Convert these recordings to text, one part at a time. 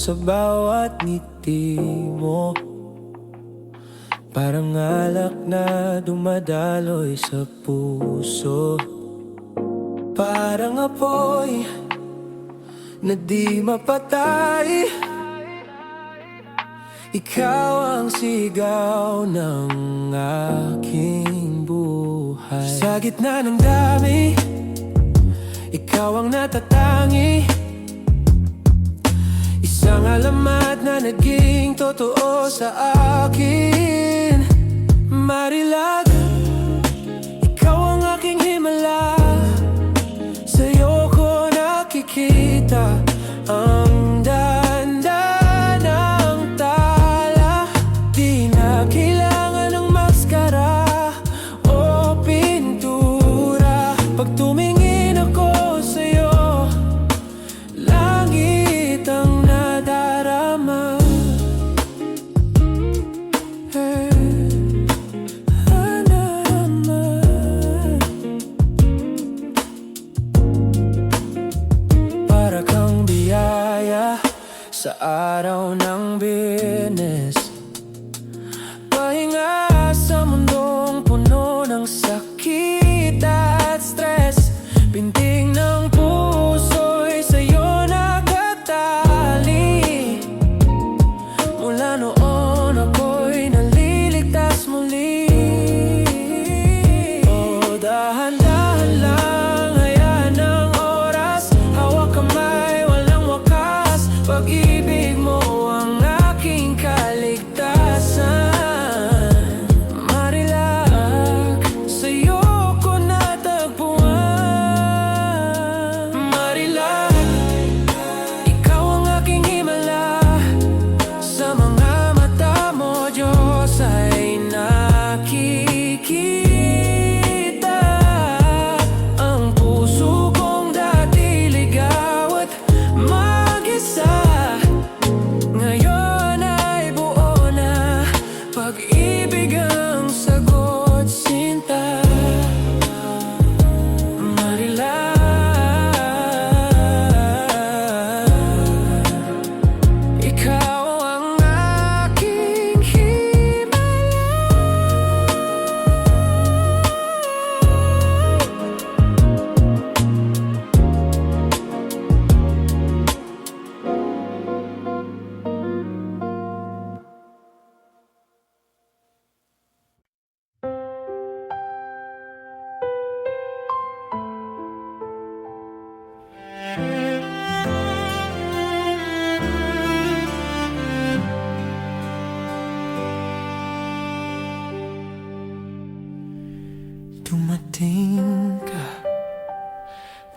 sa bawat ngiti mo. Parang alak na dumadaloy sa puso. Parang apoy na di mapatay. Ikaw ang sigaw ng aking buhay. Sa gitna ng dami, ikaw ang natatangi. Isang alamat na naging totoo sa akin. Marilag, ikaw ang aking himala. Sa'yo ko nakikita ang danda ng tala. Di na kailangan ng maskara o pintura. Pag tumingin ako sa'yo, langit ang nadarama. Para kang biyaya sa araw ng Biyernes. Pahinga sa mundong puno ng sakit at stress. Pinting ng puso'y sa'yo nakatali. Mula noon ako'y naliligtas muli. Oh, dahan-dahan lang, hayaan ng oras. Hawak kamay, walang wakas. Pag-ibig mo ang aking kaligtasan. Marilag, sa'yo ko natagpuan. Marilag, ikaw ang aking himala. Sa mga mata mo, Diyos, ay nakikita ang puso kong dati ligaw at mag-isa. Ngayon ay buo na, pag-ibig ang sagot, sinta. Marilag, ikaw ang aking dumating ka,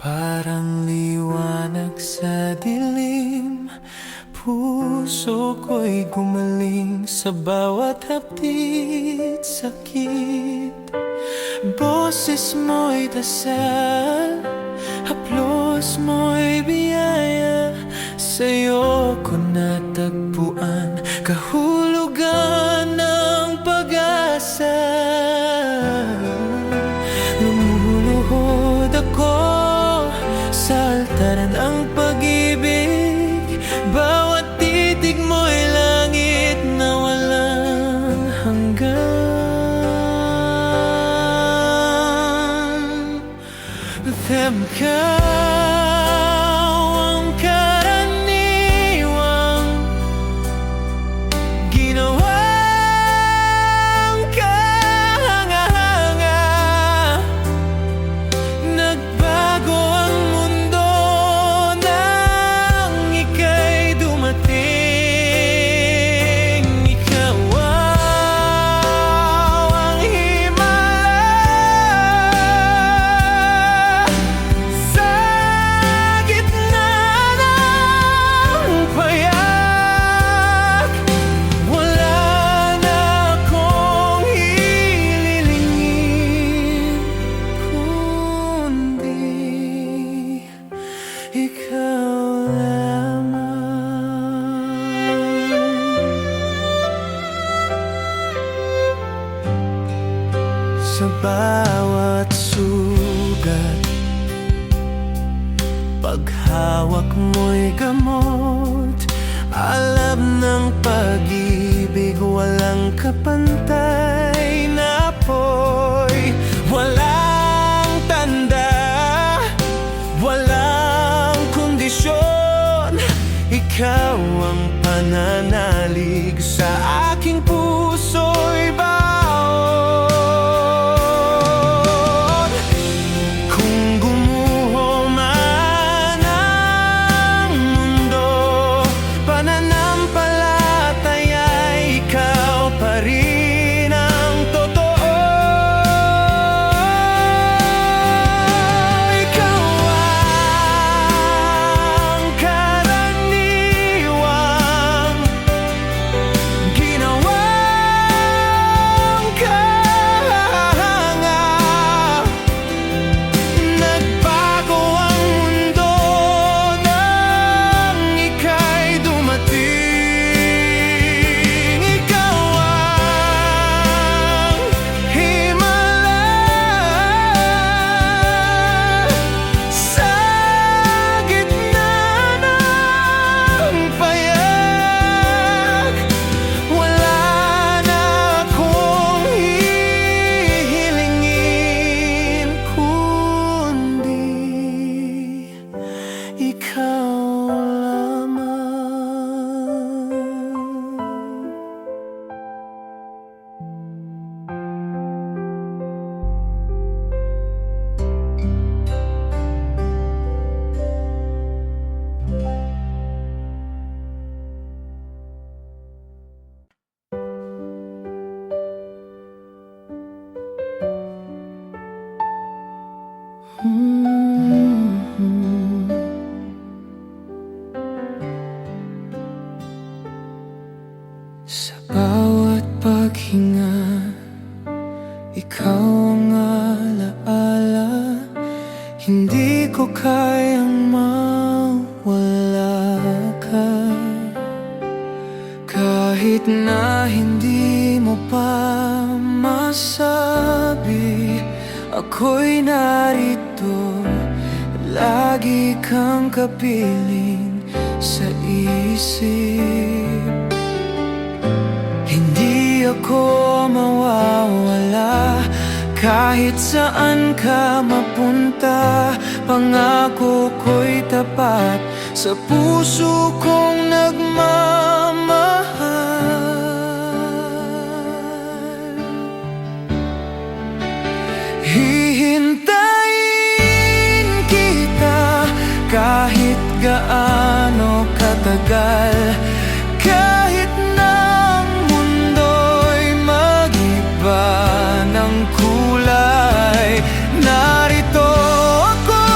parang liwanag sa dilim. Puso ko'y gumaling sa bawat hapit sakit. Boses mo'y dasal, haplos mo'y biyaya. Sa'yo ko natagpuan kahulugan ng pag-asa. Lumuluhod ako sa altar ng pag-ibig. Bawat titig mo'y langit na walang hanggan. Ikaw ang karaniwang ginawang kahanga-hanga. Nagbago ang mundo nang ika'y dumating. Ikaw ang himala sa gitna ng payak. Wala na akong hililingin kundi ikaw lamang. Sa bawat sugat, paghawak mo'y gamot. kapantay na apoy. Walang tanda, walang kondisyon, ikaw ang pananalig sa aking puso'y baon. Kung gumuho man ang mundo, pananampalataya, ikaw pa rin ang totoo. Ikaw ang karaniwang ginawang kahanga. Nagbago ang mundo nang ika'y dumating. Ikaw ang himala sa gitna ng payak. Wala na akong hihilingin kundi ikaw lamang. Sa bawat paghinga, ikaw ang alaala. Hindi ko kayang mawala ka. Kahit na hindi mo pa masabi, ako'y narito. Lagi kang kapiling sa isip. Hindi ako mawawala kahit saan ka mapunta. Pangako ko'y tapat sa puso kong nagmamahal. Hihintayin kita kahit gaano katagal. Kahit na ang mundo'y mag-iba ng kulay, narito ako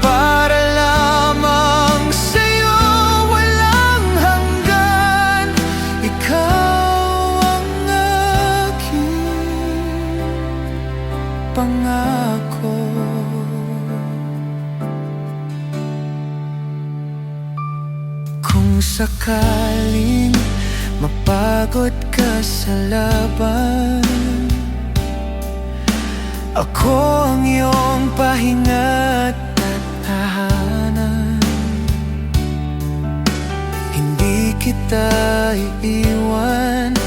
para lamang sa'yo. Walang hanggan, ikaw ang aking pangako. Kung sakaling mapagod ka sa laban, ako ang iyong pahinga't tatahanan. Hindi kita iiwan,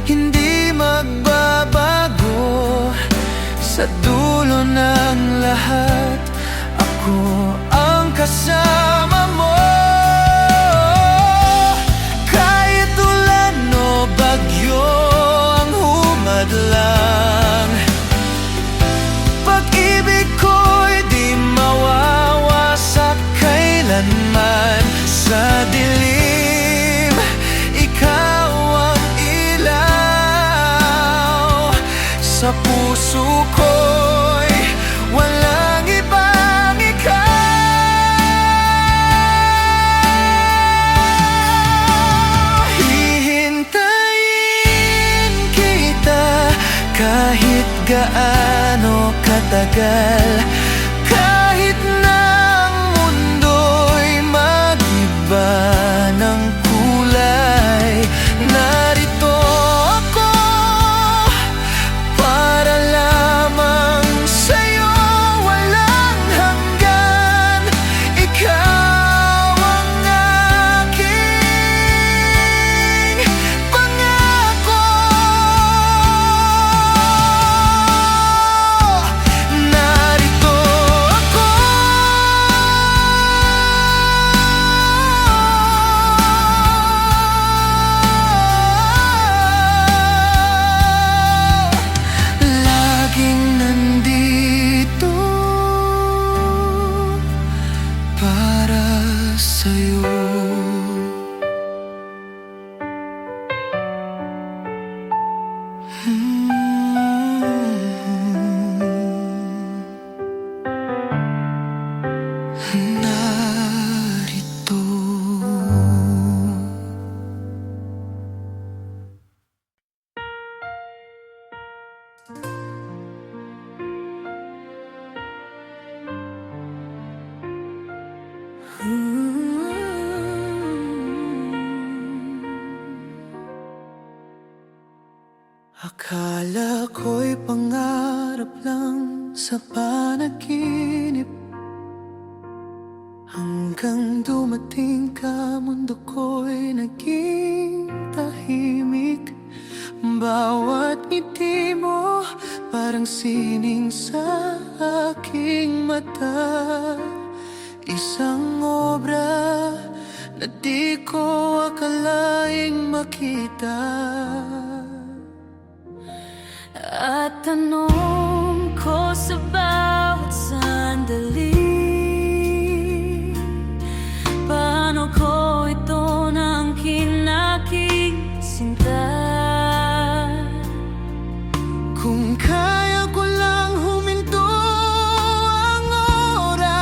hindi magbabago. Sa dulo ng lahat, ako ang kasama mo. Kahit ulan o bagyo ang humadlang, pag-ibig ko'y di mawawasak kailanman. Sa dilim, ikaw ang ilaw. Sa puso ko'y walang ibang ikaw. Hihintayin kita kahit gaano katagal. Kahit na ang mundo'y mag-iba ng kulay, narito ako para lamang sa'yo. Walang hanggan, ikaw ang aking pangako. Akala ko'y pangarap lang sa panaginip, hanggang dumating ka, mundo ko'y naging tahimik. Bawat ngiti mo parang sining sa aking mata, isang obra na di ko akalaing makita. At tanong ko sa bawat sandali, paano ko ito nang kinakisinta? Kung kaya ko lang huminto ang oras,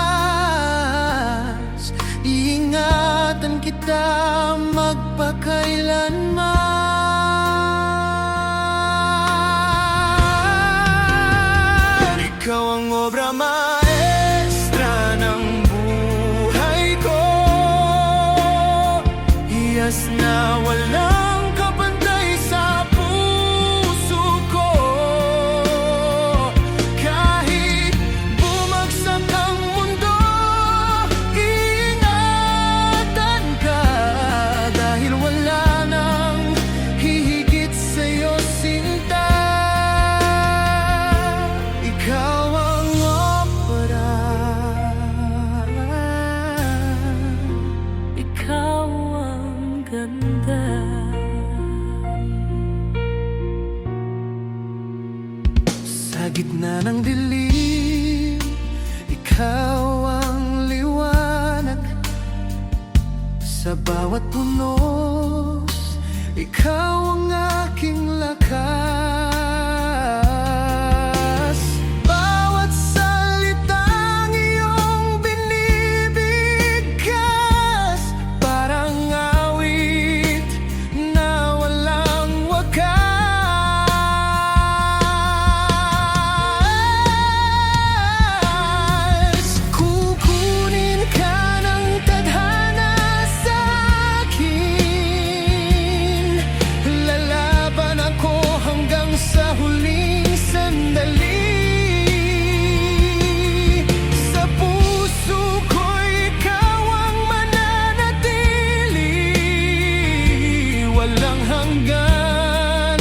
iingatan kita magpakailanman. Ikaw ang obra maestra ng buhay ko, hiyas na walang kapantay sa puso ko. Kahit bumagsak ang mundo, iingatan ka, dahil wala nang hihigit sa'yo, sinta. Ikaw ang obra, Ikaw ang ganda. sa gitna ng dilim, ikaw ang liwanag. Sa bawat punos, ikaw ang aking lakas. Bawat salitang iyong binibigkas, parang awit na walang wakas. Kukunin ka ng tadhana sa akin, lalaban ako hanggang sa huling sandali. Sa puso ko'y ikaw ang mananatili, walang hanggan,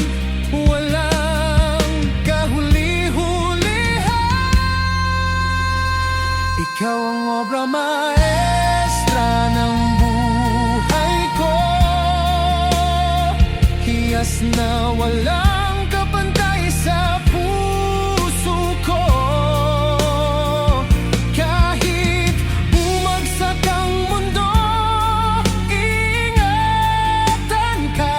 walang kahuli-hulihan. Ikaw ang obra maestra ng buhay ko, hiyas na walang kapantay sa puso ko. Kahit bumagsak ang mundo, iingatan ka,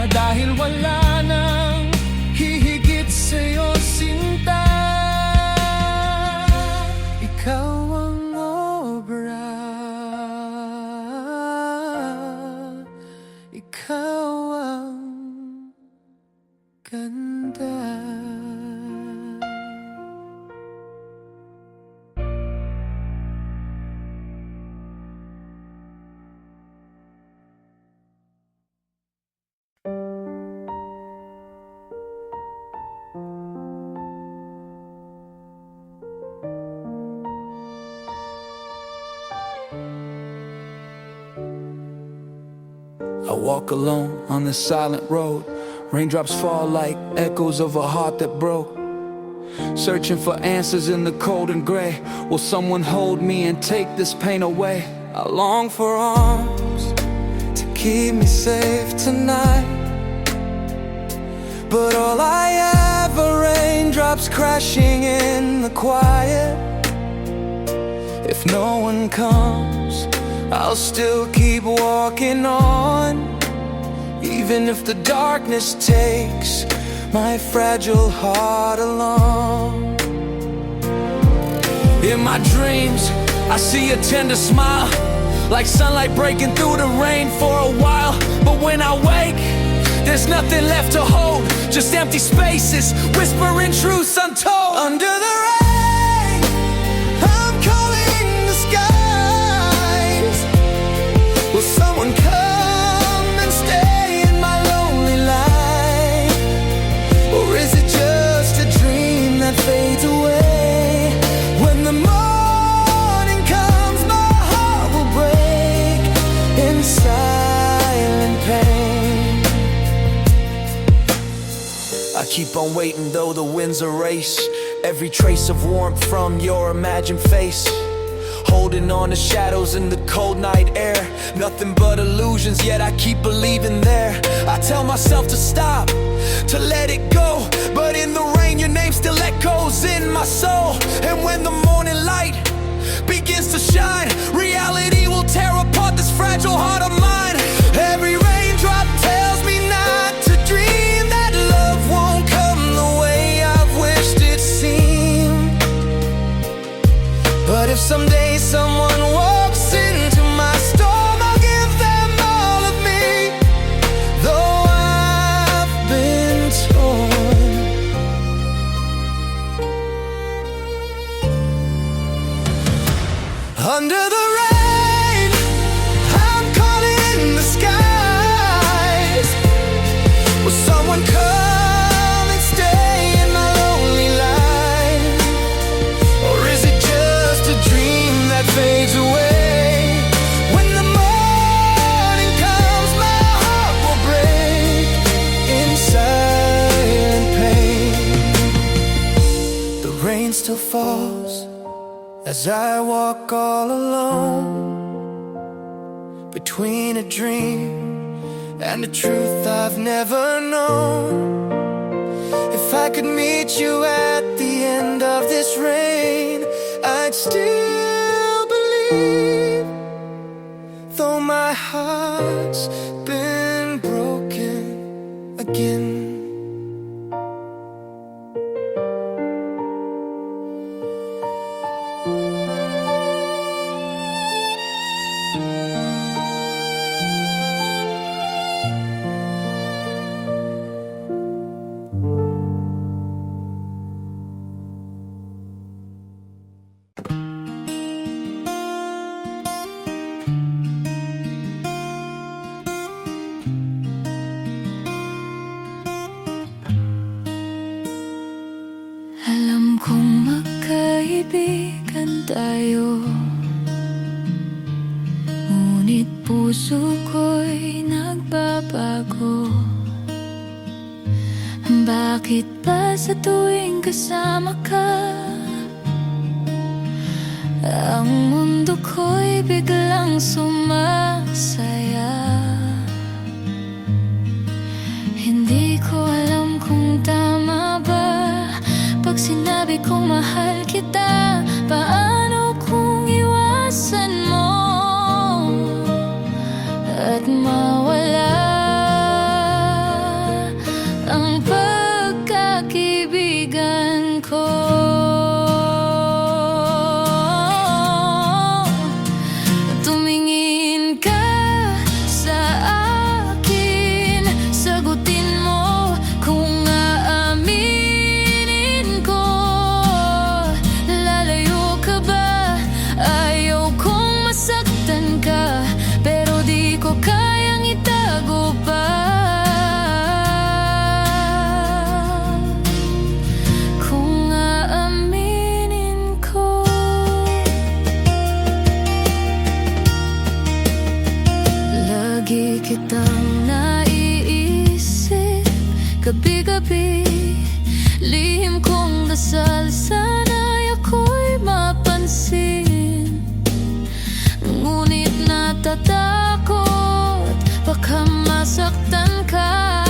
dahil wala nang hihigit sa'yo, sinta. Ikaw ang obra, ikaw ang ganda. I walk alone on this silent road. Raindrops fall like echoes of a heart that broke. Searching for answers in the cold and gray. Will someone hold me and take this pain away? I long for arms to keep me safe tonight, but all I have are raindrops crashing in the quiet. If no one comes, I'll still keep walking on, even if the darkness takes my fragile heart along. In my dreams, I see a tender smile, like sunlight breaking through the rain for a while. But when I wake, there's nothing left to hold, just empty spaces, whispering truths untold. Under the rain, I'm calling the skies. Will someone come and stay in my lonely life? pain. I keep on waiting though the winds erase every trace of warmth from your imagined face. Holding on to shadows in the cold night air. Nothing but illusions, yet I keep believing there. I tell myself to stop, to let it go, but in the rain your name still echoes in my soul. And when the morning light begins to shine, reality will tear apart this fragile heart of mine. Every raindrop tells me not to dream, that love won't come the way I've wished it seemed. But if someday someone walks into my storm, I'll give them all of me, though I've been torn. Under the rain, I'm calling the skies. Will someone come and stay in my lonely life? Or is it just a dream that fades away? When the morning comes, my heart will break in silent pain. The rain still falls as I walk all alone, between a dream and a truth I've never known. If I could meet you at the end of this rain, I'd still believe, though my heart's been broken again. Alam kong magkaibigan tayo, ngunit puso ko'y nagbabago. Bakit ba sa tuwing kasama ka, ang mundo ko'y biglang sumasaya? Hindi ko alam kung tama ba pag sinabi kong mahal kita. Paano kung iwasan mo at mawala ang pagkakaibigan ko? Tumingin ka sa akin, sagutin mo kung aaminin ko. Lalayo ka ba? Ayaw kong masaktan ka, pero di ko kayang itago pa. Kung aaminin ko, lagi kitang naiisip, gabi-gabi. Lihim kong dasal, sana'y ako'y mapansin. Ngunit natatakot, baka masaktan ka,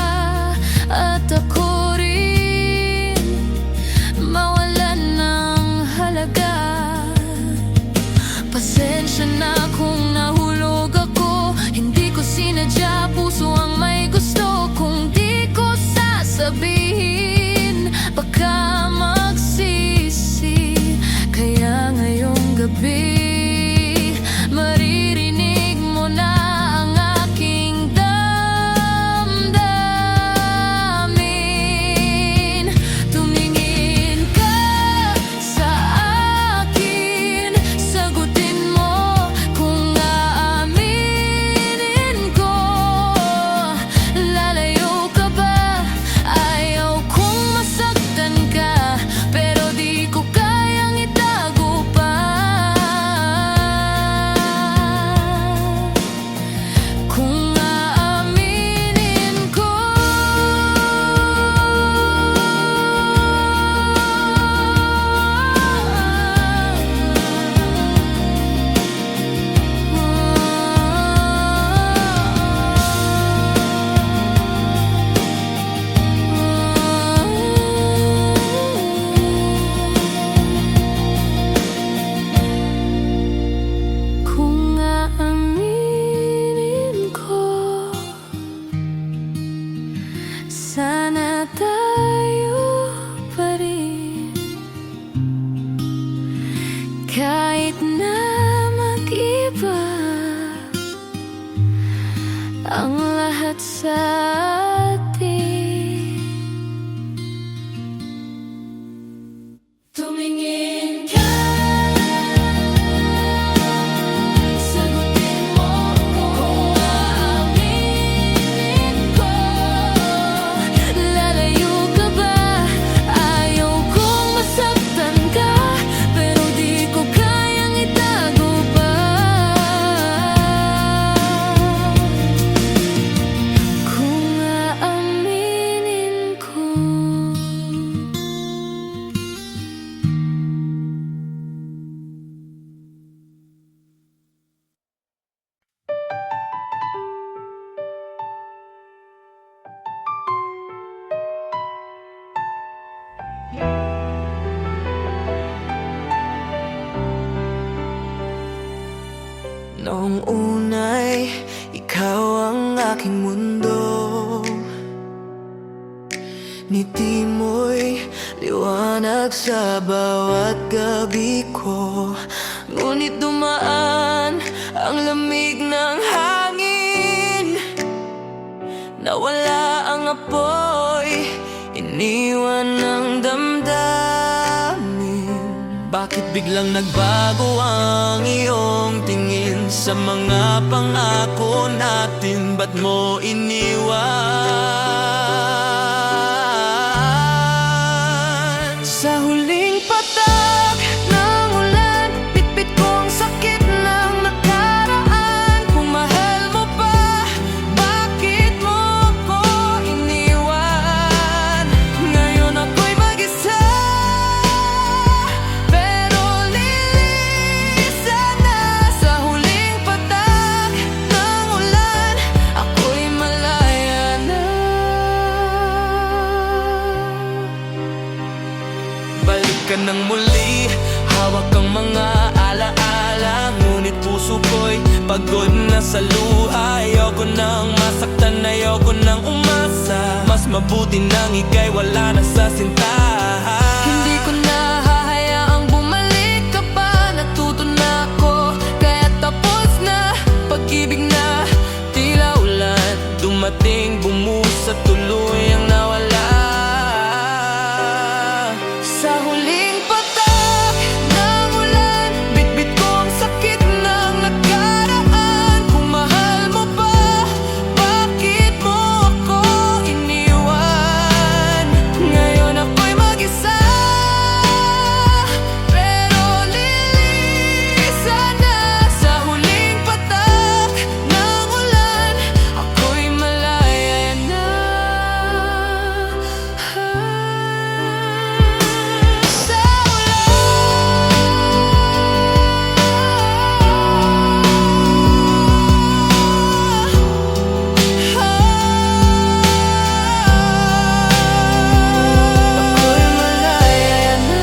at ako rin mawalan ng halaga. Pasensya na kung nahulog ako, hindi ko sinadya, puso ang may gusto. Kung di ko sasabihin, baka magsisi. Kaya ngayong gabi, maririnig mo na ang aking damdamin. Tumingin ka sa akin, sagutin mo kung aaminin ko. Lalayo ka ba? Ayaw kong masaktan ka, pero di ko kayang itago pa. ang lahat sa atin. Tumingin ka, sagutin mo kung aaminin ko. Lalayo ka ba? Ayaw kong masaktan ka, pero di ko kayang itago pa. Kung aaminin ko. Noong unay, ikaw ang aking mundo. Ngiti mo'y liwanag sa bawat gabi ko. Ngunit dumaan ang lamig ng hangin, nawala ang apoy, iniwan ng damdamin. Bakit biglang nagbago ang iyong tingin sa mga pangako natin? Ba't mo iniwan? Sa huling patak ng ulan, bitbit ko ang sakit ng nakaraan. Kung mahal mo pa, bakit mo ko iniwan? Ngayon ako'y mag-isa, pero lilisan na. Sa huling patak ng ulan, ako'y malaya na. Balik ka ng muli, hawak ang mga alaala. Ngunit puso ko'y pagod na sa luha. Ayoko nang masaktan, ayoko nang umasa. Mas mabuti nang ika'y wala na sa sinta. Hindi ko na hahayaang bumalik ka pa. Natuto na ako, kaya tapos na. Pag-ibig na tila ulan, dumating, bumuhos at tuluyang nawala. Sa huling patak ng ulan, bitbit ko ang sakit ng nakaraan. Kung mahal mo pa, bakit mo ako iniwan? Ngayon ako'y mag-isa, pero lilisan na. Sa huling patak ng ulan, ako'y malaya na. Sa ako'y malaya na.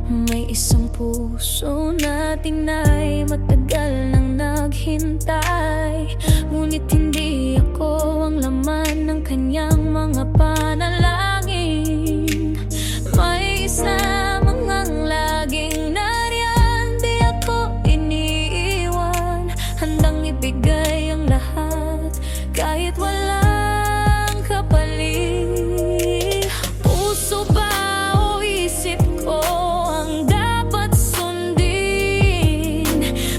May isang puso na tinay, matagal nang naghintay. Ngunit hindi ako ang laman ng kanyang mga panalangin. May isang mangang laging nariyan, di ako iniiwan. Handang ibigay ang lahat, kahit walang kapalit. Puso ba o isip ko ang dapat sundin?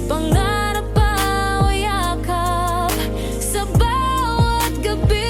Pangarap ba o yakap sa bawat gabi?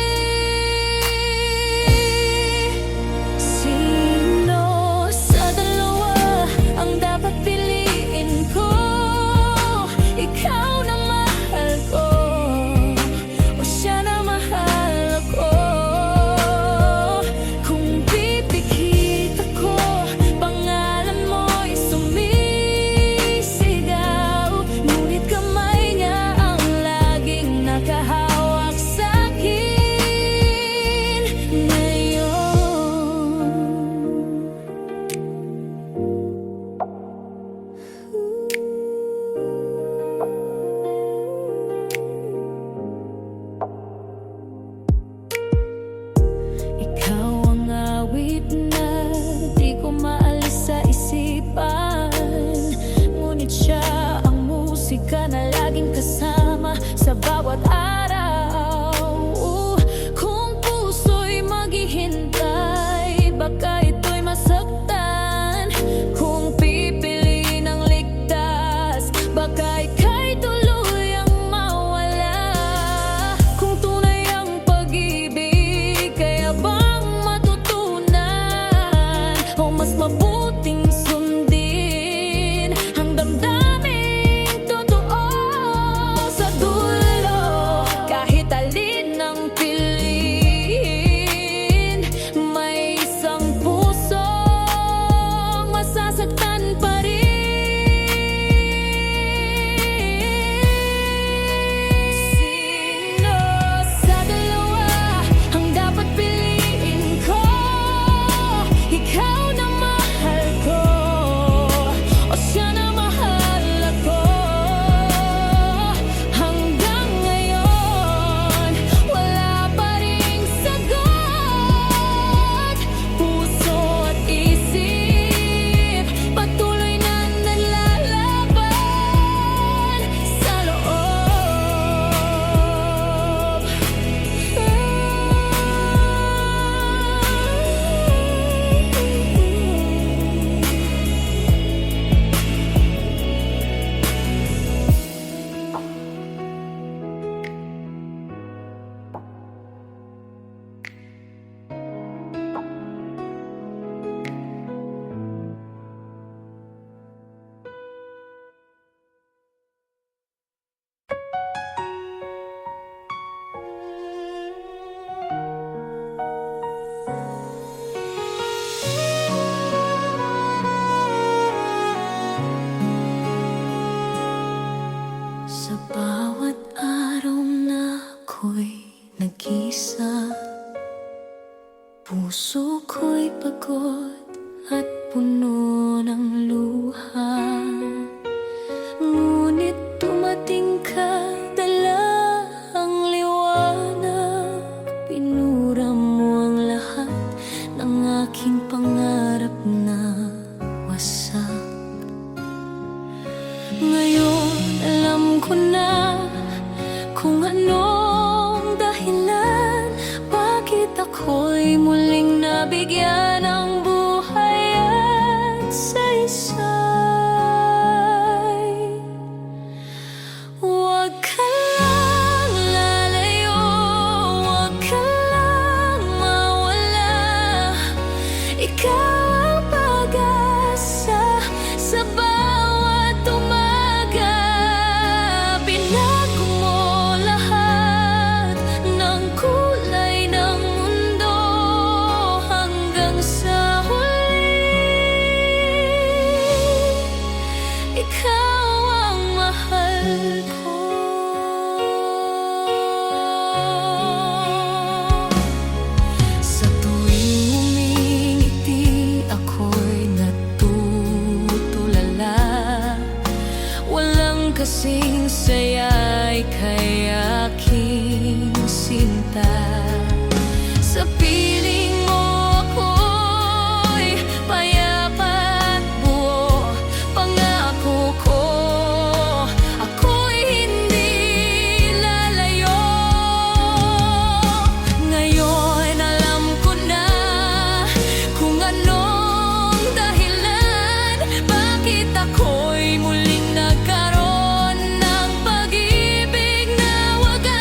musika na laging kasama sa bawat araw. Kung puso'y maghihintay, baka ito'y masaktan. Kung pipili ng ligtas, baka ika'y tuluyang mawala. Kung tunay ang pag-ibig, kaya bang matutunan o mas mabuting sundin ang damdaming totoo? Sa dulo, kahit alin ang piliin, may isang pusong masasaktan pa rin. Sino sa dalawa ang dapat piliin ko? Ikaw na mahal ko o siya na mahal ako? Hanggang ngayon, wala pa ring sagot. Puso at isip patuloy na naglalaban sa loob. Sa bawat araw na ako'y nag-isa, puso ko'y pagod at puno ng luha. Ngunit dumating ka, dala ang liwanag. Pinura mo ang lahat ng aking pangarap na wasak. Ngayon alam ko na kung anong dahilan bakit ako'y muling nabigyan ng buhay at saysay. Huwag ka lang lalayo, huwag ka lang mawala. Ikaw ang pag-asa sa bawat umaga. Binago mo lahat ng kulay ng mundo hanggang sa huli. Ikaw ang mahal ko. Sa tuwing umingiti, ako'y natutulala. Walang kasing saya'y kay aking sinta. Sa piling mo ako'y payapa at buo. Pangako ko, ako'y hindi lalayo. Ngayon alam ko na kung anong dahilan bakit ako'y muling nagkaroon ng pag-ibig na wagas.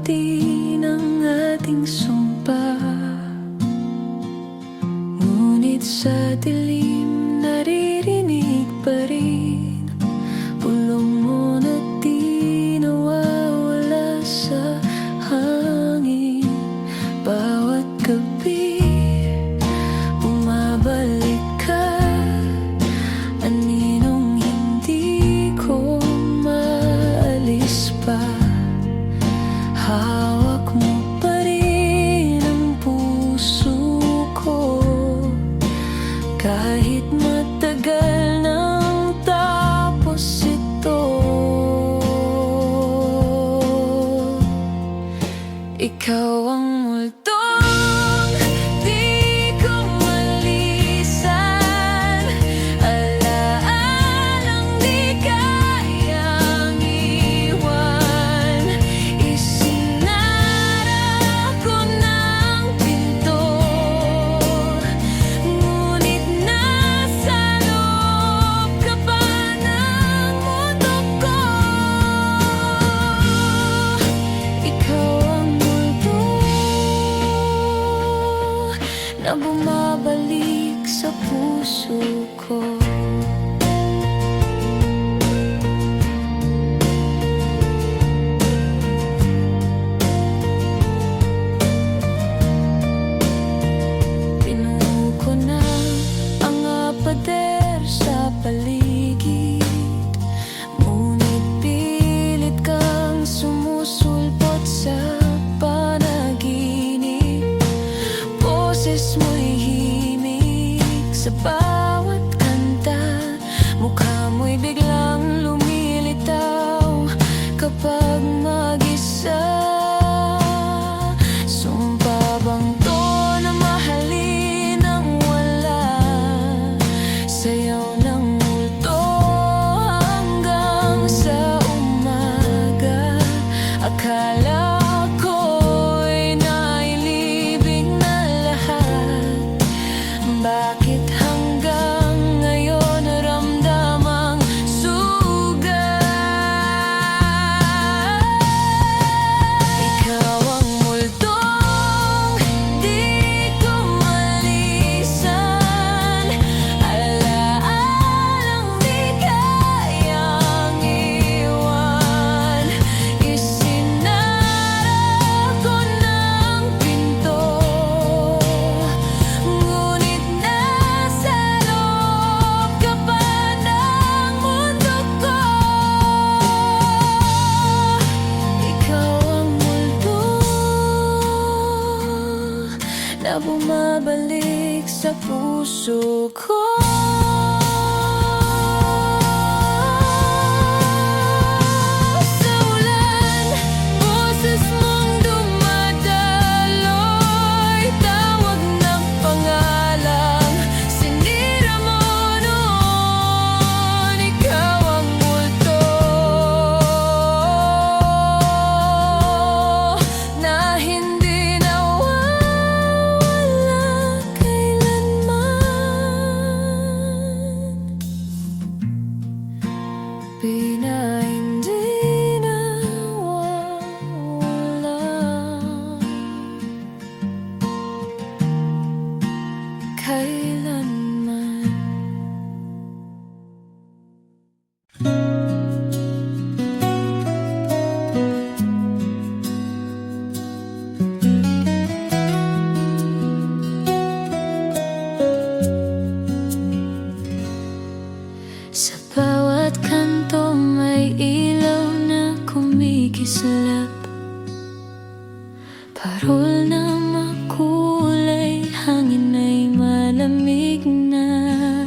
awitin ang ating sumpa. Ngunit sa dilim naririnig pa rin bulong mo na di nawawala sa hangin. Bawat gabi bumabalik ka, aninong hindi ko maalis pa. Hawak mo pa rin ang puso ko, kahit matagal nang tapos ito. Ikaw ang multong di ko malisan, alaalang di kayang iwan. Isinara ko ng pinto, ngunit nasa loob ka pa ng mundo ko. Ikaw ang multo na bumabalik sa puso ko. Pinuho ko na ang pader sa paligid, ngunit pilit kang sumusulpot sa panaginip. Boses mo'y himig sa bawat kanta, mukha mo'y biglang lumilitaw kapag mag-isa. Sumpa bang to na mahalin ang wala, sayaw ng multo hanggang sa umaga. Akala ko'y nailibig na lahat, bakit hanggang ngayon naramdamang sugat? Ikaw ang multong di ko malisan, alaalang di kayang iwan. Isinara ko ng pinto, ngunit nasa loob ka pa ng mundo ko. Ikaw ang multo na bumabalik sa puso ko. Sa ulan, boses mong dumadaloy, tawag ng pangalan, sinira mo noon. Ikaw ang multo na hindi nawawala kailanman. Hindi nawawala kailanman. Sa bawat kanto may ilaw na kumikislap, parol na makulay, hangin ay malamig na.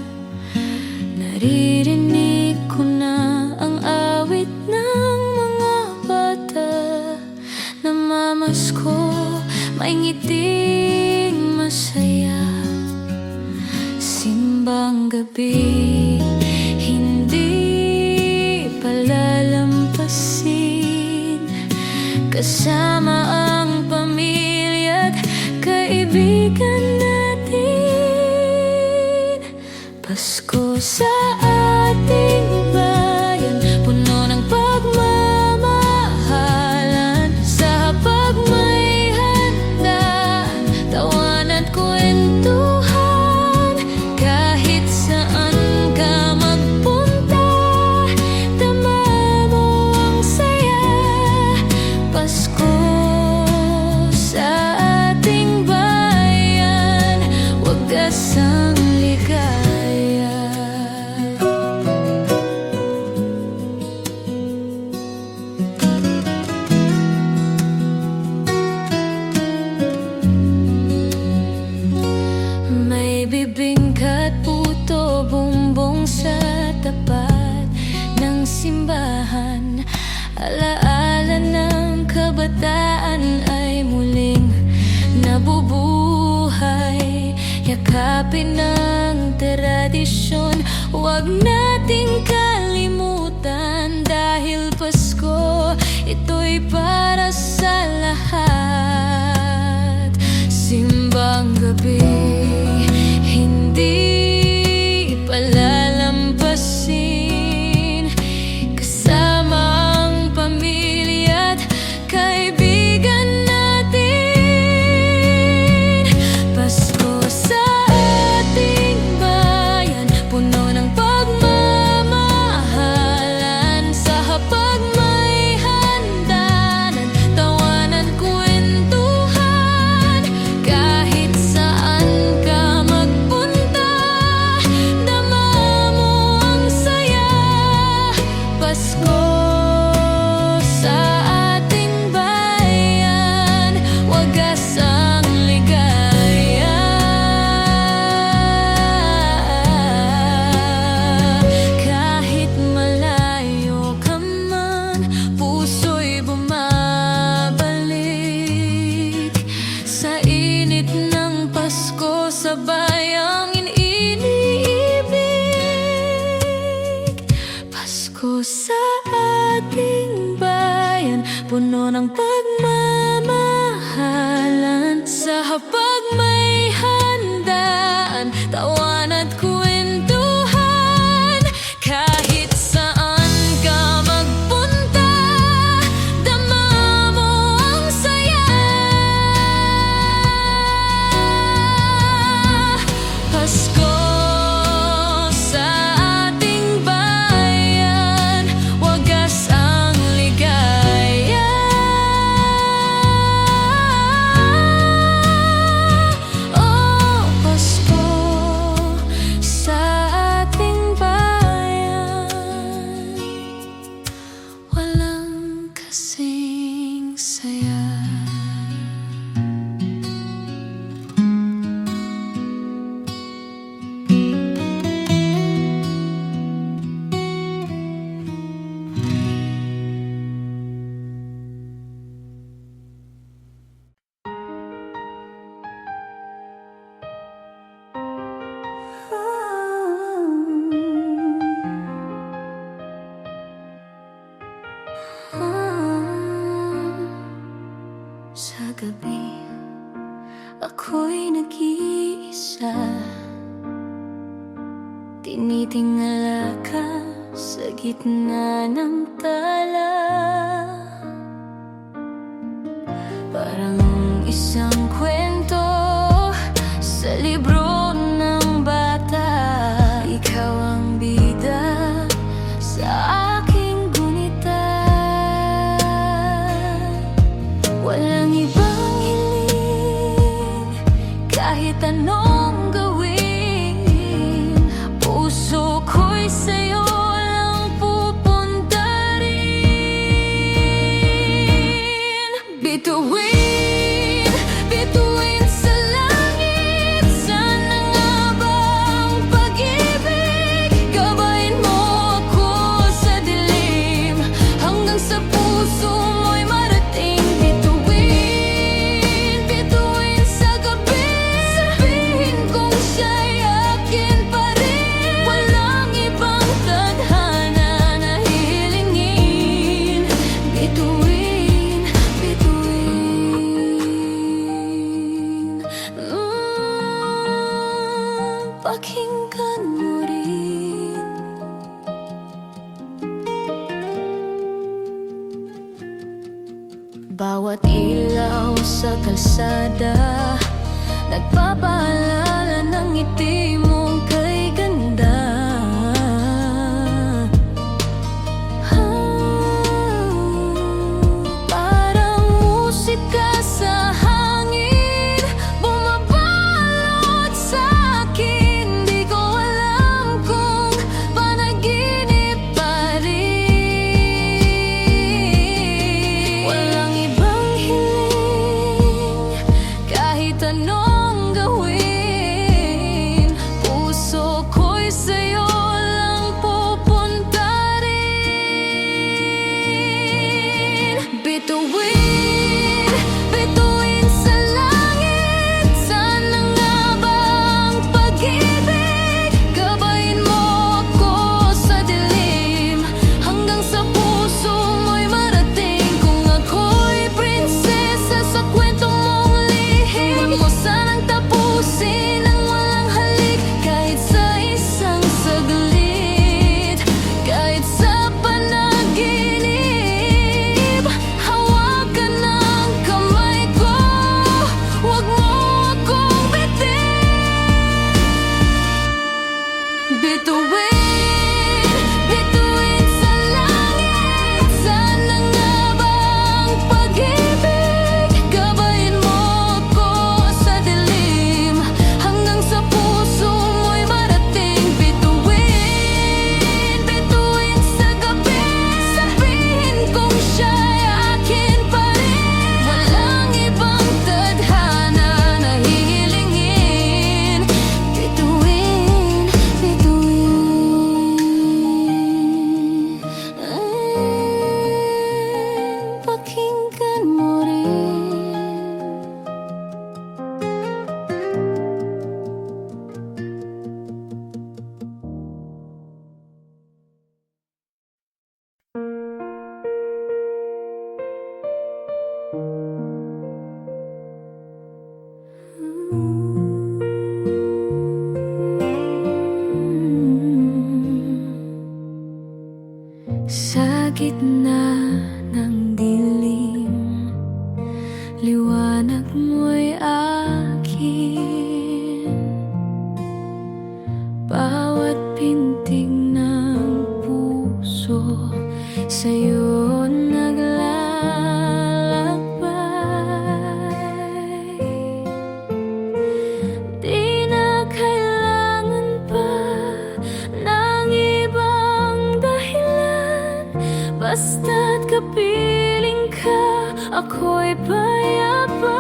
Naririnig ko na ang awit ng mga bata, namamasko, may ngiting masaya. Simbang gabi, hindi palalampasin, kasama ang pamilya at kaibigan natin. Pasko sa ating bayan, puno ng pagmamahalan, sa haba simbahan. Alaala ng kabataan ay muling nabubuhay. Yakapin ng tradisyon, huwag nating kalimutan. Dahil Pasko, ito'y para sa lahat. Simbang gabi, hindi palalampasin. Kasama ang pamilya at kaibigan natin. Pasko sa ating bayan, puno ng pagmamahalan. Sa hapag may handanan, tawanan, kwentuhan. Kahit saan ka magpunta, dama mo ang saya. Pasko sa ating bayan, wagas ang ligaya. Kahit malayo ka man, puso'y bumabalik. Sa init ng Pasko, sabay ang iniibig. Pasko sa ating bayan, puno ng pagmamahalan. Sa hapag may handaan, tawan at kwentuhan. Kahit saan ka magpunta, dama mo ang saya. Pasko sa ating bayan, wagas ang ligaya. Oh, Pasko sa ating bayan, walang kasing saya. Sa gabi, ako'y nag-iisa. Tinitingala ka sa gitna ng tala. Parang isang kwento sa libro ng bata. Ikaw ang bida sa aking gunita. Walang ibang hiling, kahit anong gawin. Puso ko'y sa'yo lang pupunta rin. Bituin, bituin sa langit. Sana nga ba ang pag-ibig? Gabayin mo ako sa dilim, hanggang sa puso mo'y marating. Bituin, bituin sa gabi. Sabihin kong siya'y akin pa rin. Walang ibang tadhana na hihilingin. Bituin, bituin. Pakinggan mo rin. Bawat ilaw sa kalsada, nagpapaalala ng ngiti mong kay ganda. Parang musika sa hangin, bumabalot sa akin. Di ko alam kung panaginip pa rin. Walang ibang hiling, kahit anong gawin. liwanag mo'y akin. Bawat pintig ng puso sa'yo naglalakbay. Di na kailangan pa ng ibang dahilan, basta't kapiling ka, ako'y payapa.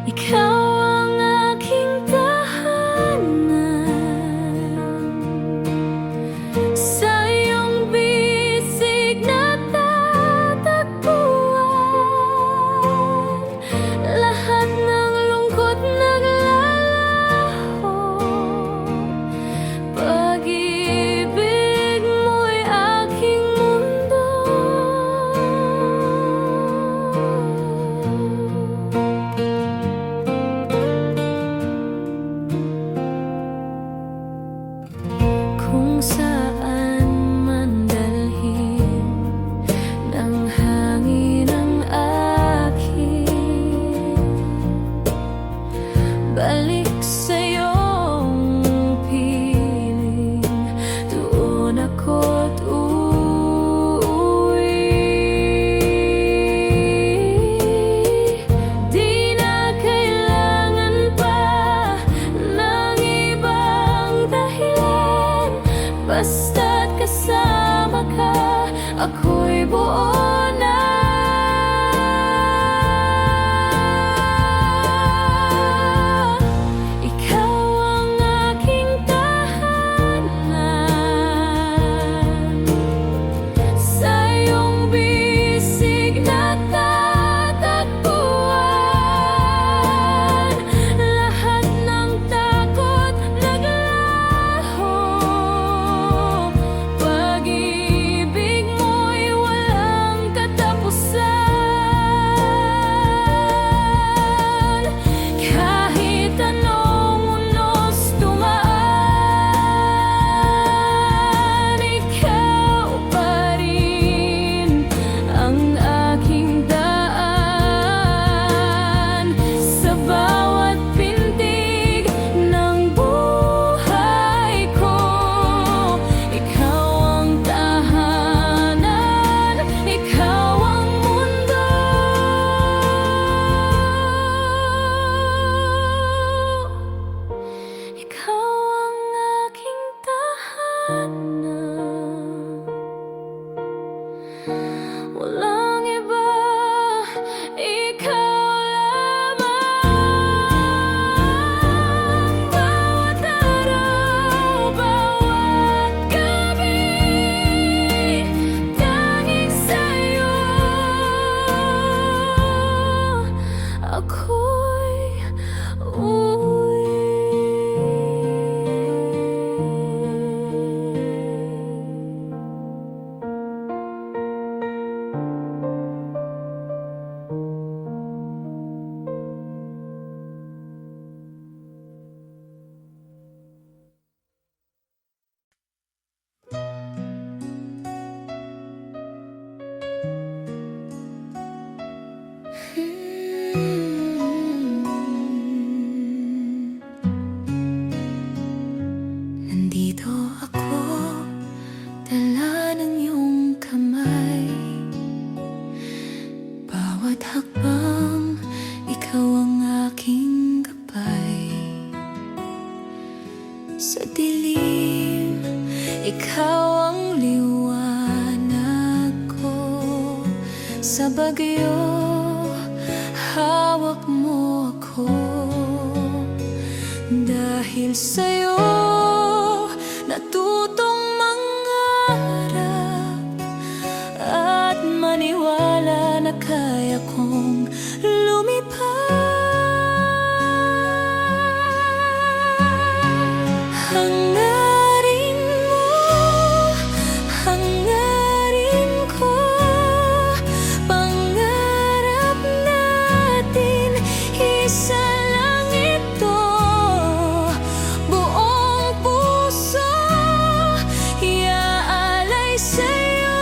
Ikaw ang aking tahanan, sa iyong bisig na tatagpuan. Lahat ng lungkot naglalaho, pag-ibig mo'y aking mundo. Kung saan man dalhin ng hangin ang akin, balik sa iyong piling, doon ako't uuwi. Di na kailangan pa ng ibang dahilan, basta't kasama ka, ako'y buo na. Ikaw ang aking tahanan, sa iyong bisig na tatagpuan. Lahat ng takot naglaho, pag-ibig mo'y walang katapusan. Kahit anong unos dumaan, ikaw pa rin ang aking daan. Sa bawat pintig ng buhay ko, ikaw ang tahanan, ikaw ang mundo. Ikaw ang aking tahanan, walang iba, ikaw lamang. Bawat araw, bawat gabi, tanging sa'yo ako'y nandito ako, dala ng iyong kamay. Bawat hakbang, ikaw ang aking gabay. Sa dilim, ikaw ang liwanag ko. Sa bagyo, hawak mo ako. Dahil sa'yo, natutong mangarap at maniwala na kaya kong lumipad. Hangarin mo, hangarin ko, pangarap natin isa lang ito. Buong puso iaalay sa'yo.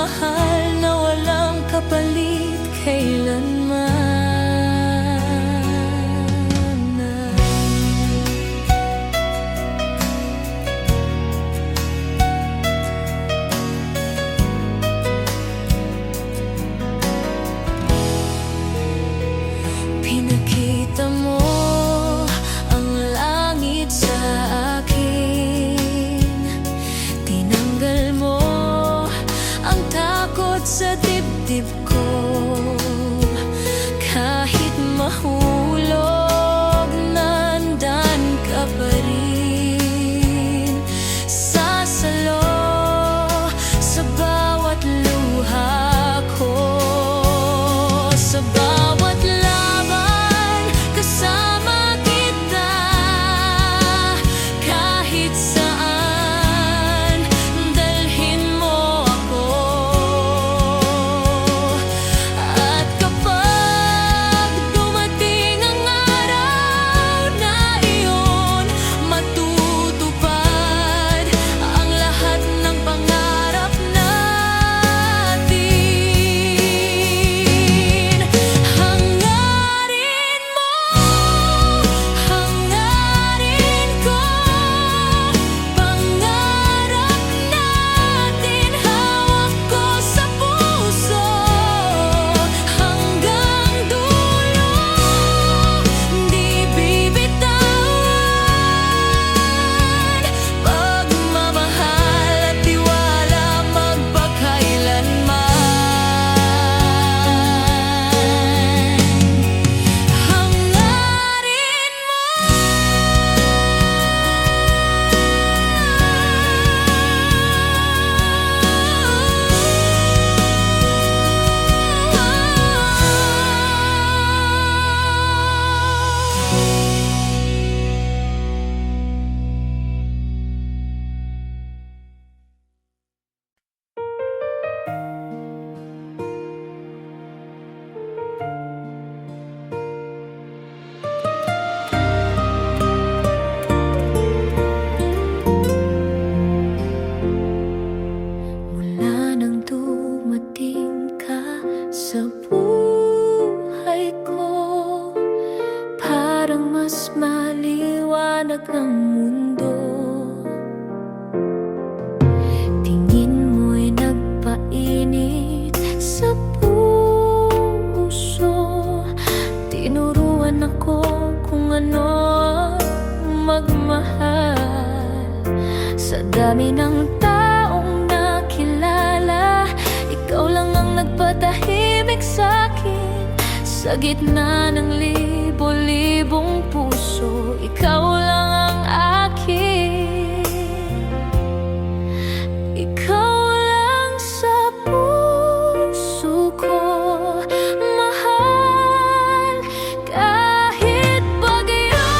pagmamahal na walang kapalit kailanman. Pinakita mo ang langit sa akin, tinanggal mo ang takot sa dibdib ko. Kahit mahulog, nandyan ka pa rin. Sasalo sa bawat luha ko, sa bawat laban kasama kita. Kahit saan dalhin mo ako. At kapag dumating ang araw na iyon, matutupad ang lahat ng pangarap natin. Hangarin mo, hangarin ko, pangarap natin, hawak ko sa puso. Hanggang dulo, di bibitawan. Pagmamahal at tiwala magpakailanman. Hangarin mula nang dumating ka sa buhay ko, parang mas maliwanag ang mundo. Tingin mo'y nagpainit sa puso. Tinuruan ako kung ano ang magmahal. Sa dami ng taong nakilala, ikaw lang ang nagpatahimik sa'kin. Sa gitna ng libo-libong puso, ikaw lang ang akin. Ikaw lang sa puso ko, mahal. Kahit bagyo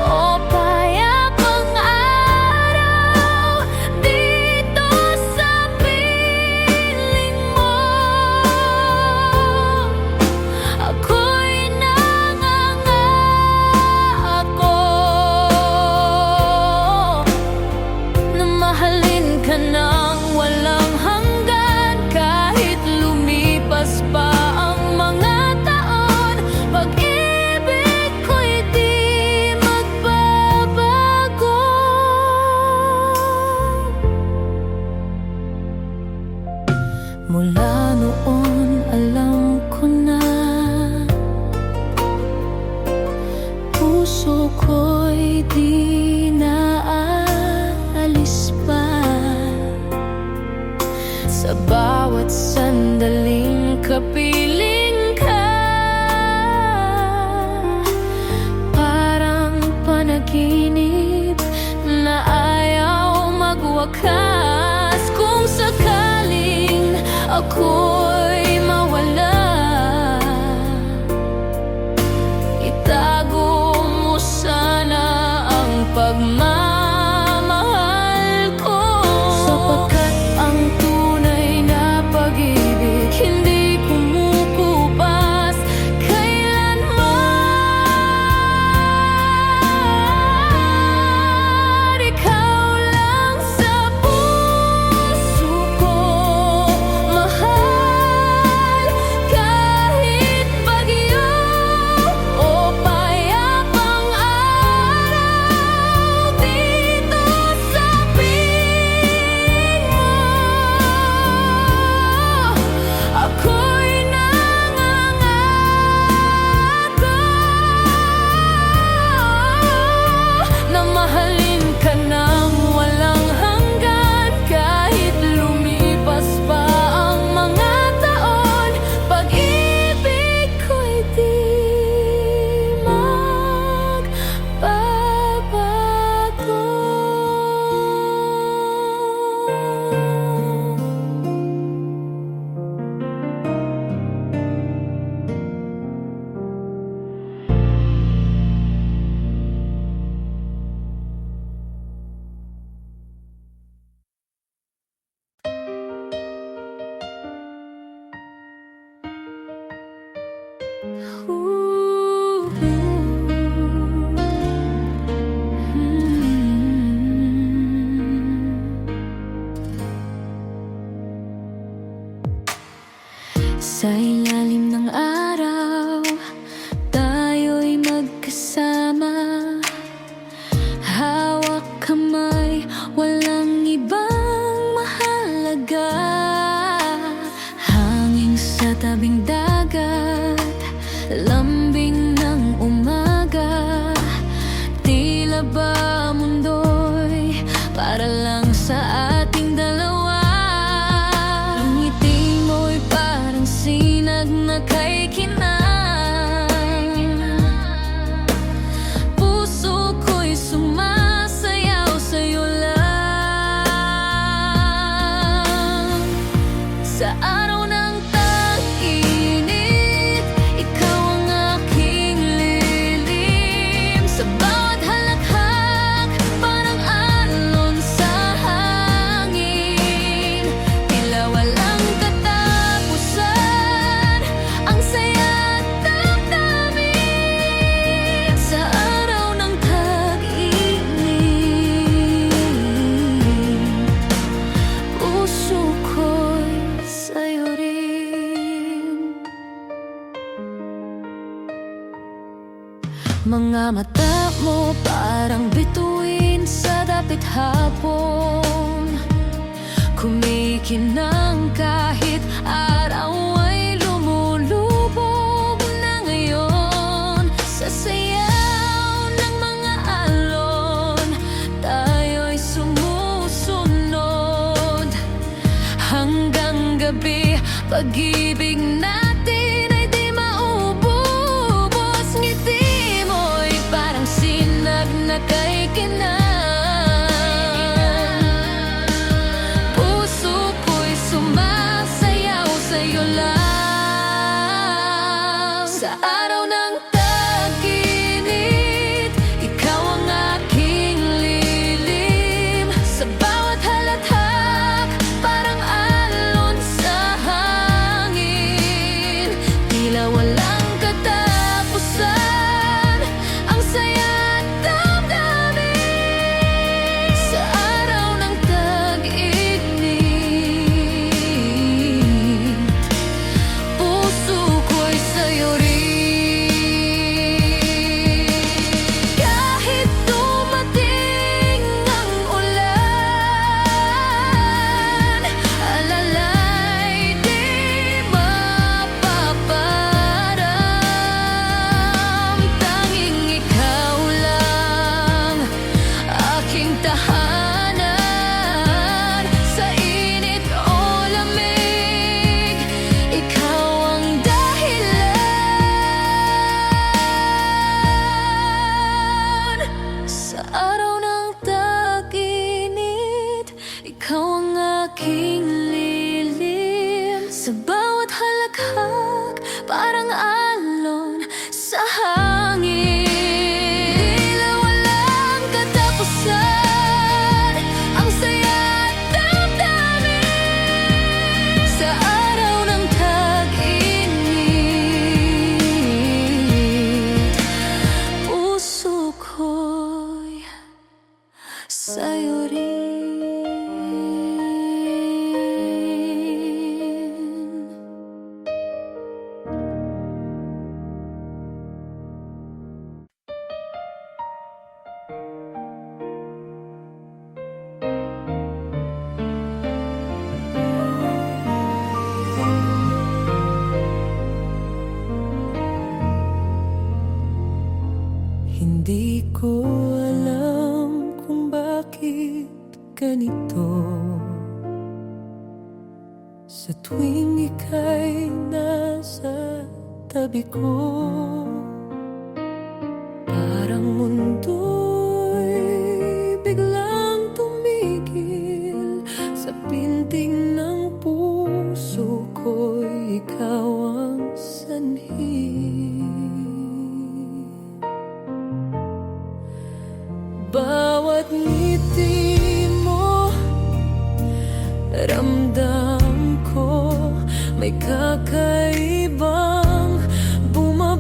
o payapang araw, dito sa piling mo, ako'y nangangako na mahalin ka ng walang hanggan. Kahit lumipas pa ang mga taon, pag-ibig ko'y di magbabago. Mula noon alam ko na, puso ko'y di naaalis pa. Sa bawat sandaling kapiling ka, parang panaginip na ayaw magwakas. Kung sakaling ako'y mawala, itago mo sana ang pagmamahal ko. Sapagkat ang tunay na pag-ibig hindi kumukupas kailanman. Ikaw lang sa puso ko, Sa ilalim ng araw, tayo'y magkasama. Hawak kamay, walang ibang mahalaga. Hangin sa tabing dagat, lambing ng umaga. Tila ba mundo'y para lang sa ating dalawa. Ang ngiti mo'y parang sinag na kay kinang. Puso ko'y sumasayaw sa'yo lang. Sa araw ng tag-init, ikaw ang aking lilim. Sa bawat halakhak, parang alon sa hangin. Tila walang katapusan, ang saya at damdamin. Sa araw ng tag-init, puso ko'y sa'yo rin. Mga mata mo parang bituin sa dapit hapon. Kumikinang kahit araw ay lumulubog na ngayon. Sa sayaw ng mga alon, tayo'y sumusunod. Hanggang gabi, pag-ibig natin ay di maububos. Ngiti mo'y parang sinag na kay kinang. Puso ko'y sumasayaw sa'yo lang. Sa araw ng tag-init, ikaw ang aking lilim. Sa bawat halakhak, parang alon sa hangin. Tila walang katapusan, ang saya at damdamin. Sa araw ng tag-init, puso ko'y sa'yo rin. Kahit dumating ang ulan, alalay di mapaparam. Tanging ikaw lang aking tahanan. Sa init o lamig, ikaw ang dahilan. Sa araw ng tag-init, ikaw ang aking lilim. Sa bawat halakhak, parang alon sa hangin. Tila walang katapusan, ang saya at damdamin. Sa araw ng tag-init, puso ko'y sa'yo rin. Hindi ko alam kung bakit ganito. Sa tuwing ika'y nasa tabi ko, parang mundo'y biglang tumigil. Sa pintig ng puso ko'y ikaw ang sanhi. Bawat ngiti mo, ramdam ko may kakaibang bumabalot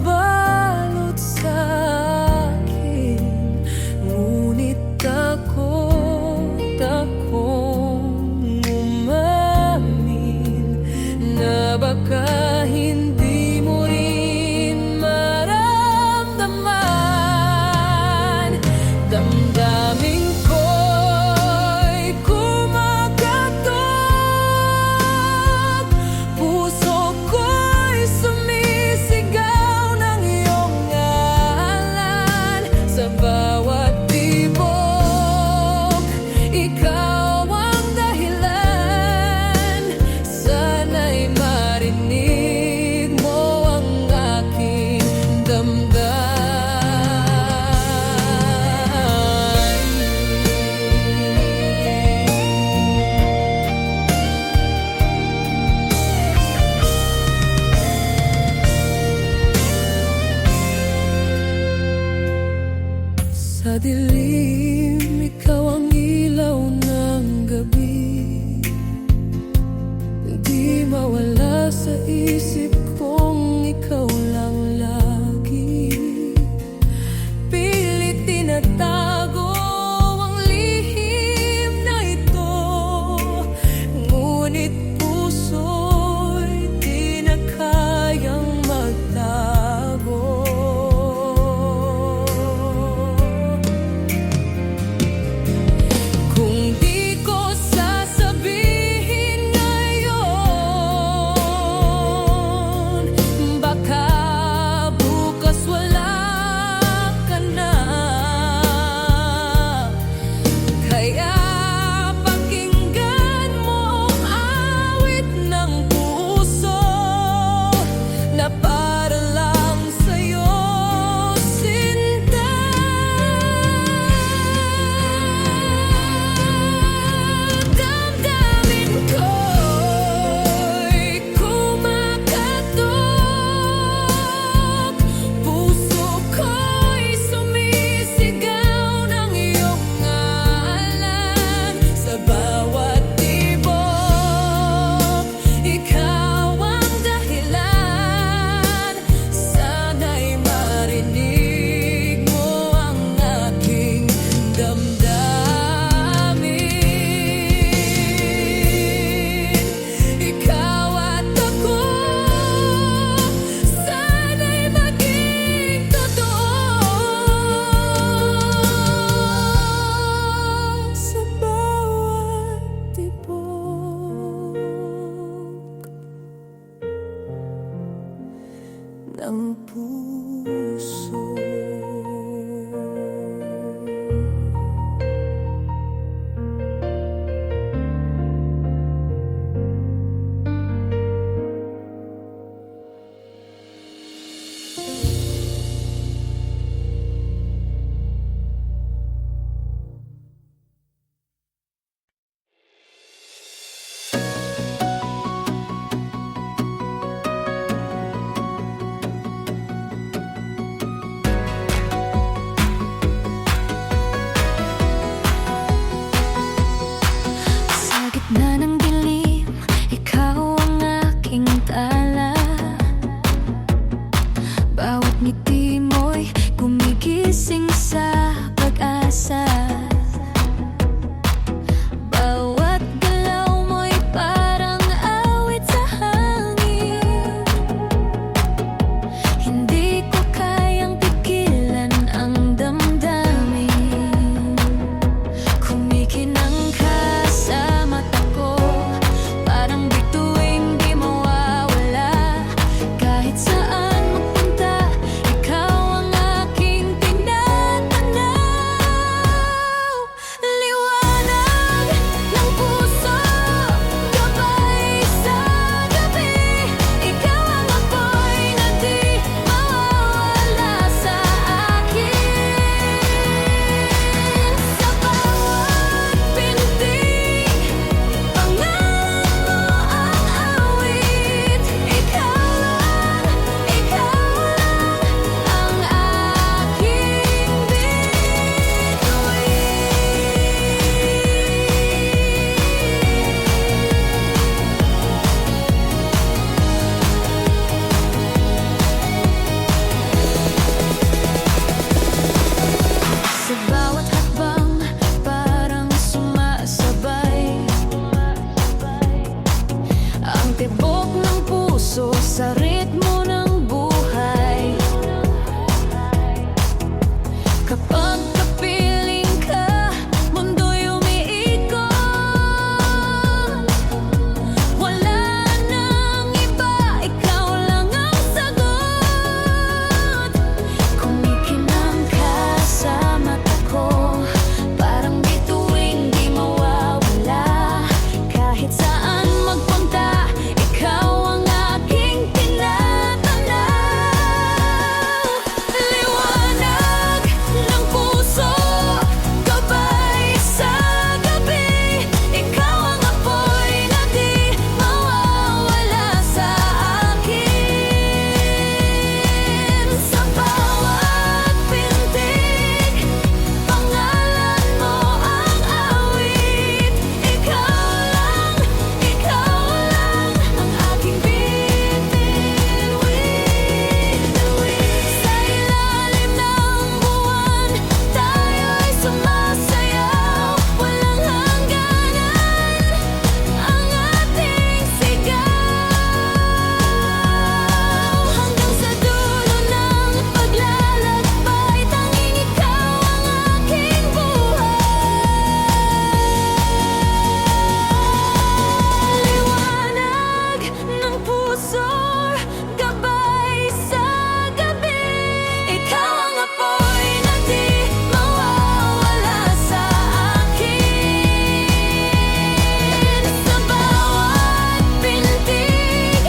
ang puso. Sa gitna ng dilim, ikaw ang aking tala. Bawat ngiti mo'y gumigising sa pag-asa. Bawat galaw mo'y parang awit sa hangin. Hindi ko kayang pigilan ang damdamin. Kumikinang ka sa mata ko, parang bituing di mawawala. Kahit saan magpunta, ikaw ang aking tinatanaw. Liwanag ng puso, gabay sa gabi. Ikaw ang apoy na di mawawala sa akin. Sa bawat pintig, pangalan mo ang awit. Ikaw lang ang aking bituin. Sa bawat hakbang, parang sumasabay ang tibok ng puso sa ritmo ng buhay. Kapag kapiling ka, mundo'y umiikot. Wala nang iba, ikaw lang ang sagot. Kumikinang ka sa mata ko, parang bituing di mawawala. Kahit saan magpunta, ikaw ang aking tinatanaw. Liwanag ng puso, gabay sa gabi. Ikaw ang apoy na di mawawala sa akin. Sa bawat pintig, pangalan mo ang awit. Ikaw lang ang aking bituin. Sa ilalim ng buwan, tayo'y sumasayaw. Walang hangganan ang ating sigaw. Hanggang sa dulo ng paglalakbay, tanging ikaw ang aking buhay. Liwanag ng puso, gabay sa gabi. Ikaw ang apoy na di mawawala sa akin. Sa bawat pintig,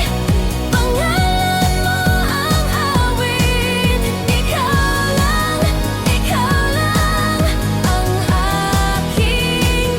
pangalan mo ang awit. Ikaw lang ang aking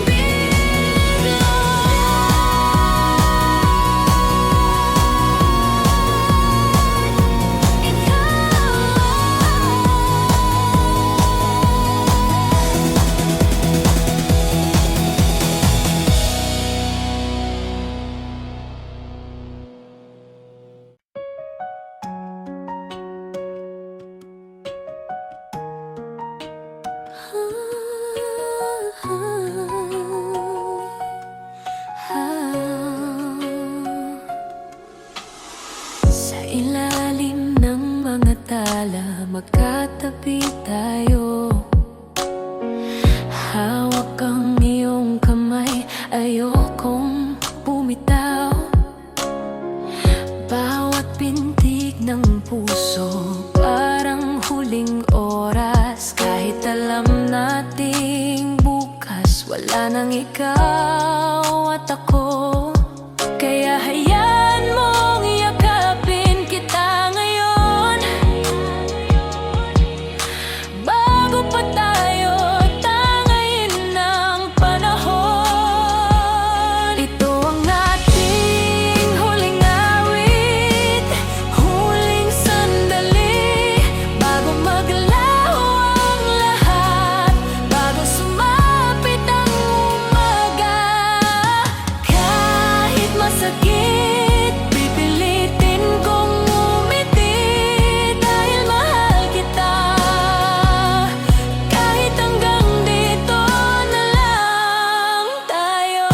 Sa ilalim ng mga tala, magkatabi tayo. Hawak ang iyong kamay, ayokong bumitaw. Bawat pintig tindig ng puso, parang huling oras. Kahit alam nating bukas wala nang ikaw at ako, kaya hayaan mong yakapin kita ngayon, bago pa tayo tangayin ng panahon. Ito ang ating huling awit, huling sandali, bago maglaho ang lahat, bago sumapit ang umaga. Kahit masakit, pipilitin kong umiti, dahil mahal kita. Kahit hanggang dito na lang tayo.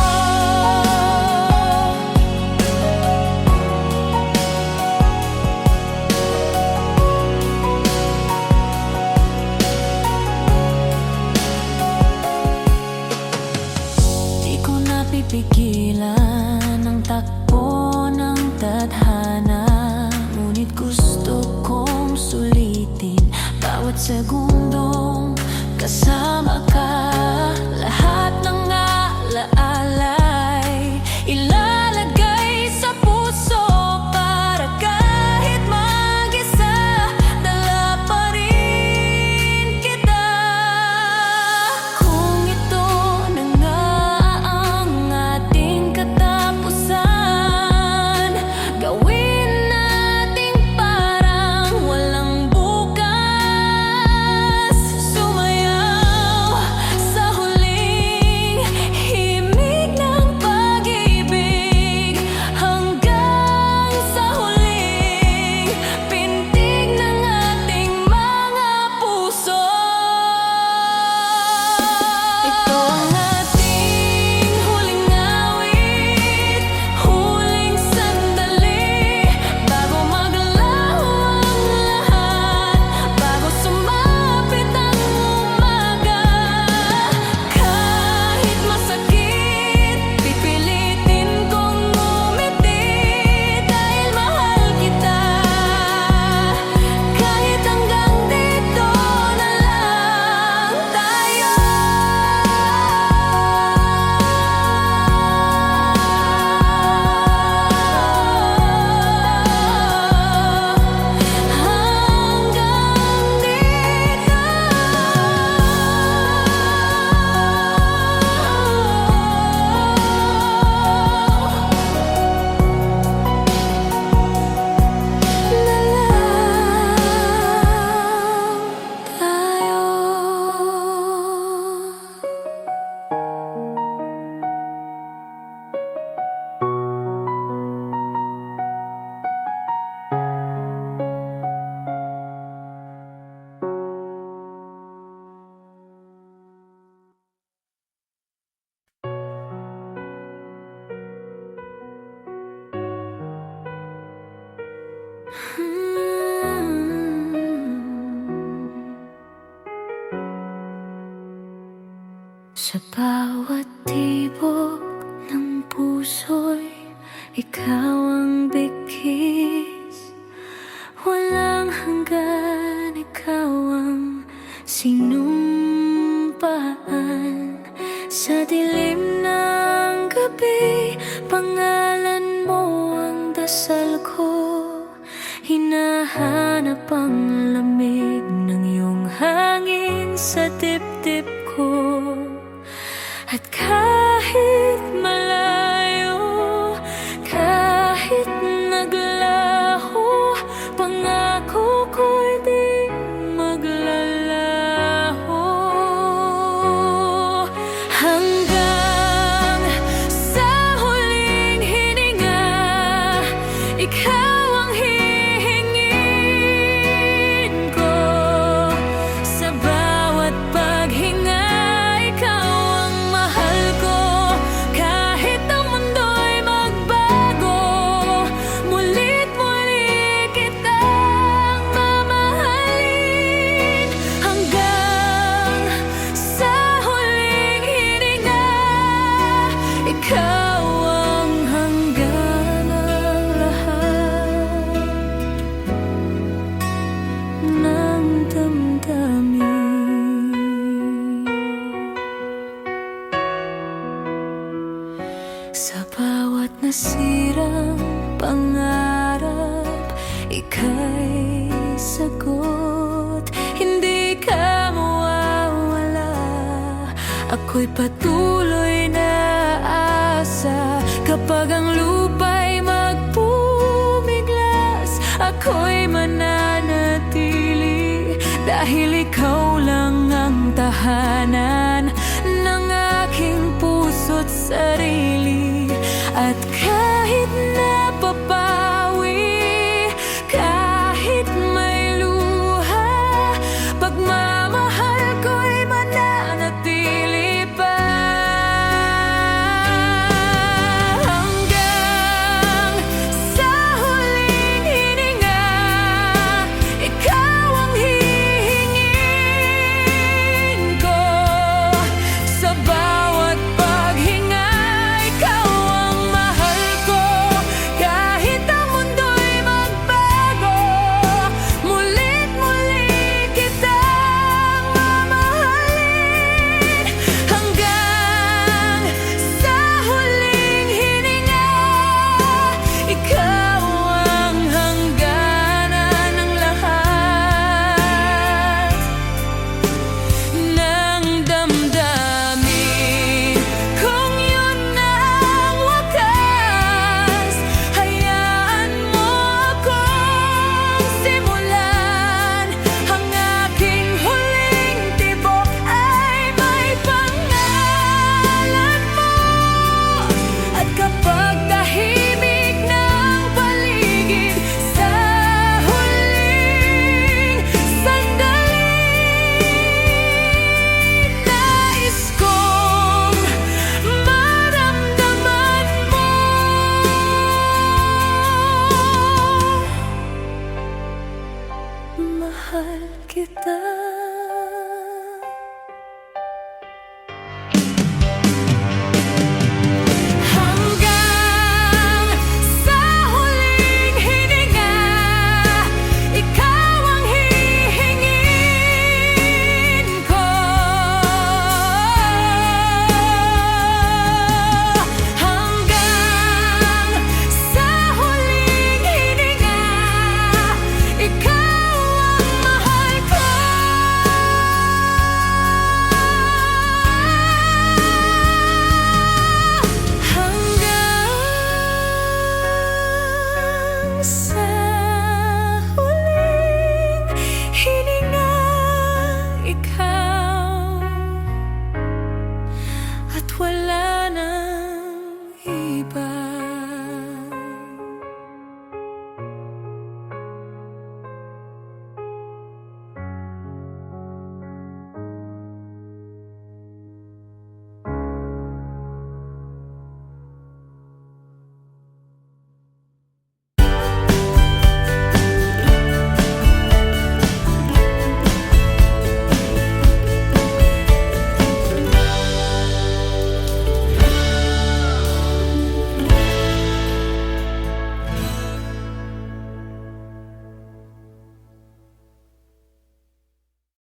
Di ko napipigilan ang takbo ng tadhana, ngunit gusto kong sulitin bawat segundong kasama ka. Lahat ng alaalay ilalagay sa puso, para kahit mag-isa, dala pa rin kita. Kung ito na nga ang ating katapusan, gawin nating parang walang bukas. Sumayaw sa huling himig ng pag-ibig, hanggang sa huling pintig ng ating mga puso. Ito ang ating huling awit, huling sandali, bago maglaho ang lahat, bago sumapit ang umaga. Kahit masakit, pipilitin kong umiti, dahil mahal kita. Kahit hanggang dito na lang tayo. Hanggang dito na lang tayo. Sa bawat tibok ng puso'y ikaw ang bigkis, walang hanggan, ikaw ang sinumpaan. Sa dilim ng gabi, pangalan mo ang dasal ko, hinahanap ang lamig ng iyong hangin sa dibdib ko. At kahit malayo, kahit naglaho, pangako ko'y di maglalaho. Hanggang sa huling hininga, ikaw ang hihingin ko. Sa bawat Bawat nasirang pangarap, ika'y sagot. Hindi ka mawawala, ako'y patuloy na asa. Kapag ang lupa'y magpumiglas, ako'y mananatili. Dahil ikaw lang ang tahanan ng aking puso't sarili. At kahit